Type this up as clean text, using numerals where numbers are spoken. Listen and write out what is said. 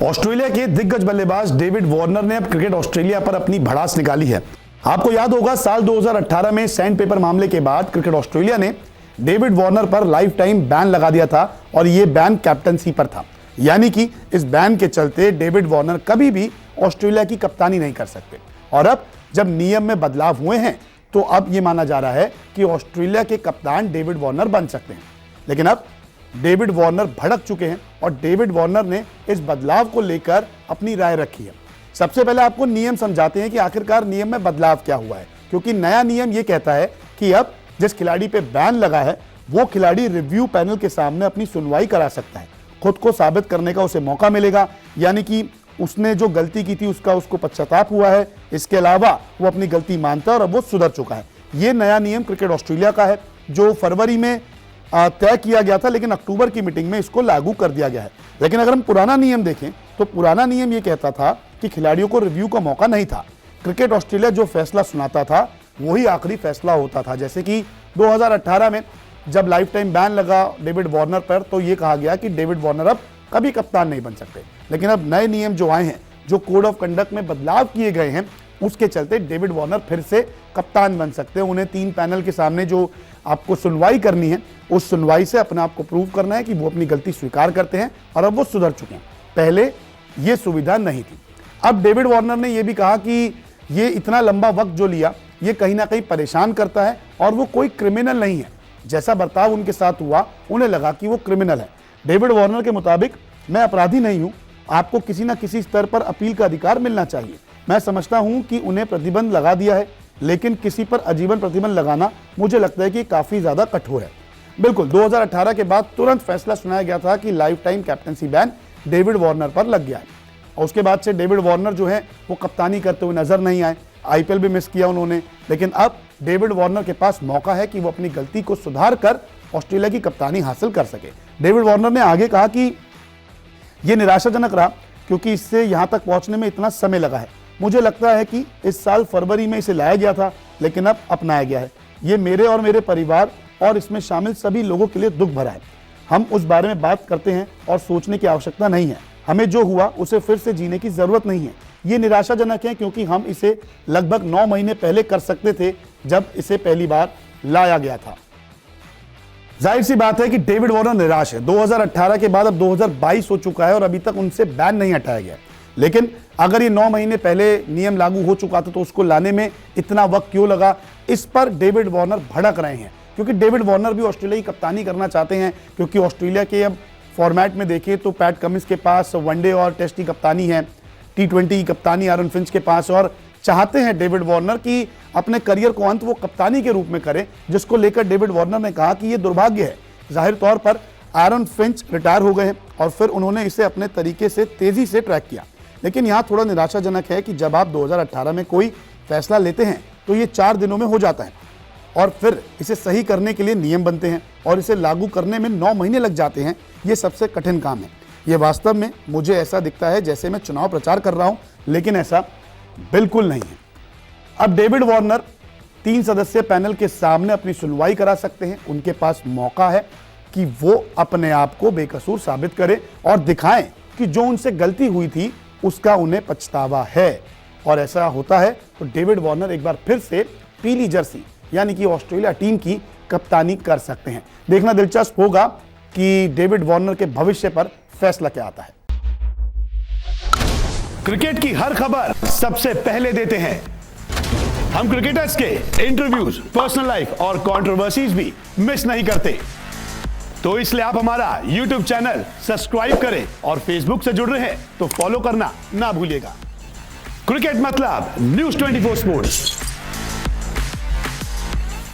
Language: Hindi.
ऑस्ट्रेलिया के दिग्गज बल्लेबाज डेविड वार्नर ने अब क्रिकेट ऑस्ट्रेलिया पर अपनी भड़ास निकाली है। आपको याद होगा साल 2018 में सैंड पेपर मामले के बाद क्रिकेट ऑस्ट्रेलिया ने डेविड वार्नर पर लाइफ टाइम बैन लगा दिया था और यह बैन कैप्टनसी पर था, यानी कि इस बैन के चलते डेविड वार्नर कभी भी ऑस्ट्रेलिया की कप्तानी नहीं कर सकते। और अब जब नियम में बदलाव हुए हैं तो अब यह माना जा रहा है कि ऑस्ट्रेलिया के कप्तान डेविड वार्नर बन सकते हैं। लेकिन अब डेविड वार्नर भड़क चुके हैं और डेविड वार्नर ने इस बदलाव को लेकर अपनी राय रखी है। सबसे पहले आपको नियम समझाते हैं कि आखिरकार नियम में बदलाव क्या हुआ है, क्योंकि नया नियम यह कहता है कि अब जिस खिलाड़ी पे बैन लगा है वो खिलाड़ी रिव्यू पैनल के सामने अपनी सुनवाई करा सकता है, खुद को साबित करने का उसे मौका मिलेगा, यानी कि उसने जो गलती की थी उसको पश्चाताप हुआ है। इसके अलावा वो अपनी गलती मानता है और अब वो सुधर चुका है। ये नया नियम क्रिकेट ऑस्ट्रेलिया का है जो फरवरी में तय किया गया था, लेकिन अक्टूबर की मीटिंग में इसको लागू कर दिया गया है। लेकिन अगर हम पुराना नियम देखें तो पुराना नियम ये कहता था कि खिलाड़ियों को रिव्यू का मौका नहीं था। क्रिकेट ऑस्ट्रेलिया जो फैसला सुनाता था वही आखिरी फैसला होता था। जैसे कि 2018 में जब लाइफ टाइम बैन लगा डेविड वार्नर पर तो ये कहा गया कि डेविड वार्नर अब कभी कप्तान नहीं बन सकते। लेकिन अब नए नियम जो आए हैं, जो कोड ऑफ कंडक्ट में बदलाव किए गए हैं, उसके चलते डेविड वार्नर फिर से कप्तान बन सकते हैं। उन्हें 3 पैनल के सामने जो आपको सुनवाई करनी है, उस सुनवाई से अपने आप को प्रूव करना है कि वो अपनी गलती स्वीकार करते हैं और अब वो सुधर चुके हैं। पहले ये सुविधा नहीं थी। अब डेविड वार्नर ने यह भी कहा कि ये इतना लंबा वक्त जो लिया ये कहीं ना कहीं परेशान करता है और वो कोई क्रिमिनल नहीं है। जैसा बर्ताव उनके साथ हुआ उन्हें लगा कि वो क्रिमिनल है। डेविड वार्नर के मुताबिक मैं अपराधी नहीं हूं, आपको किसी ना किसी स्तर पर अपील का अधिकार मिलना चाहिए। मैं समझता हूं कि उन्हें प्रतिबंध लगा दिया है, लेकिन किसी पर आजीवन प्रतिबंध लगाना मुझे लगता है कि काफी ज्यादा कठोर है। बिल्कुल 2018 के बाद तुरंत फैसला सुनाया गया था कि life time captaincy ban David Warner पर लग गया है और उसके बाद से डेविड वार्नर जो है वो कप्तानी करते हुए नजर नहीं आए। आईपीएल भी मिस किया उन्होंने। लेकिन अब डेविड वार्नर के पास मौका है कि वो अपनी गलती को सुधार कर ऑस्ट्रेलिया की कप्तानी हासिल कर सके। डेविड वार्नर ने आगे कहा कि यह निराशाजनक रहा क्योंकि इससे यहां तक पहुंचने में इतना समय लगा है। मुझे लगता है कि इस साल फरवरी में इसे लाया गया था, लेकिन अब अपनाया गया है। ये मेरे और मेरे परिवार और इसमें शामिल सभी लोगों के लिए दुख भरा है। हम उस बारे में बात करते हैं और सोचने की आवश्यकता नहीं है। हमें जो हुआ उसे फिर से जीने की जरूरत नहीं है। ये निराशाजनक है क्योंकि हम इसे लगभग 9 महीने पहले कर सकते थे जब इसे पहली बार लाया गया था। जाहिर सी बात है कि डेविड वार्नर निराश है। 2018 के बाद अब 2022 हो चुका है और अभी तक उनसे बैन नहीं हटाया गया। लेकिन अगर ये 9 महीने पहले नियम लागू हो चुका था तो उसको लाने में इतना वक्त क्यों लगा, इस पर डेविड वार्नर भड़क रहे हैं। क्योंकि डेविड वार्नर भी ऑस्ट्रेलिया की कप्तानी करना चाहते हैं, क्योंकि ऑस्ट्रेलिया के अब फॉर्मेट में देखें तो पैट कमिंस के पास वनडे और टेस्ट की कप्तानी है, T20 की कप्तानी आरन फिंच के पास, और चाहते हैं डेविड वार्नर कि अपने करियर को अंत वो कप्तानी के रूप में करें, जिसको लेकर डेविड वार्नर ने कहा कि ये दुर्भाग्य है। जाहिर तौर पर आरन फिंच रिटायर हो गए और फिर उन्होंने इसे अपने तरीके से तेजी से ट्रैक किया। लेकिन यहाँ थोड़ा निराशाजनक है कि जब आप 2018 में कोई फैसला लेते हैं तो ये 4 दिनों में हो जाता है और फिर इसे सही करने के लिए नियम बनते हैं और इसे लागू करने में 9 महीने लग जाते हैं। ये सबसे कठिन काम है। ये वास्तव में मुझे ऐसा दिखता है जैसे मैं चुनाव प्रचार कर रहा हूं, लेकिन ऐसा बिल्कुल नहीं है। अब डेविड वार्नर 3 सदस्यीय पैनल के सामने अपनी सुनवाई करा सकते हैं। उनके पास मौका है कि वो अपने आप को बेकसूर साबित करें और दिखाएं कि जो उनसे गलती हुई थी उसका उन्हें पछतावा है। और ऐसा होता है तो डेविड वार्नर एक बार फिर से पीली जर्सी यानी कि ऑस्ट्रेलिया टीम की कप्तानी कर सकते हैं। देखना दिलचस्प होगा कि डेविड वार्नर के भविष्य पर फैसला क्या आता है। क्रिकेट की हर खबर सबसे पहले देते हैं हम। क्रिकेटर्स के इंटरव्यूज, पर्सनल लाइफ और कंट्रोवर्सीज भी मिस नहीं करते। तो इसलिए आप हमारा YouTube चैनल सब्सक्राइब करें और Facebook से जुड़ रहे हैं तो फॉलो करना ना भूलिएगा। क्रिकेट मतलब News 24 स्पोर्ट्स।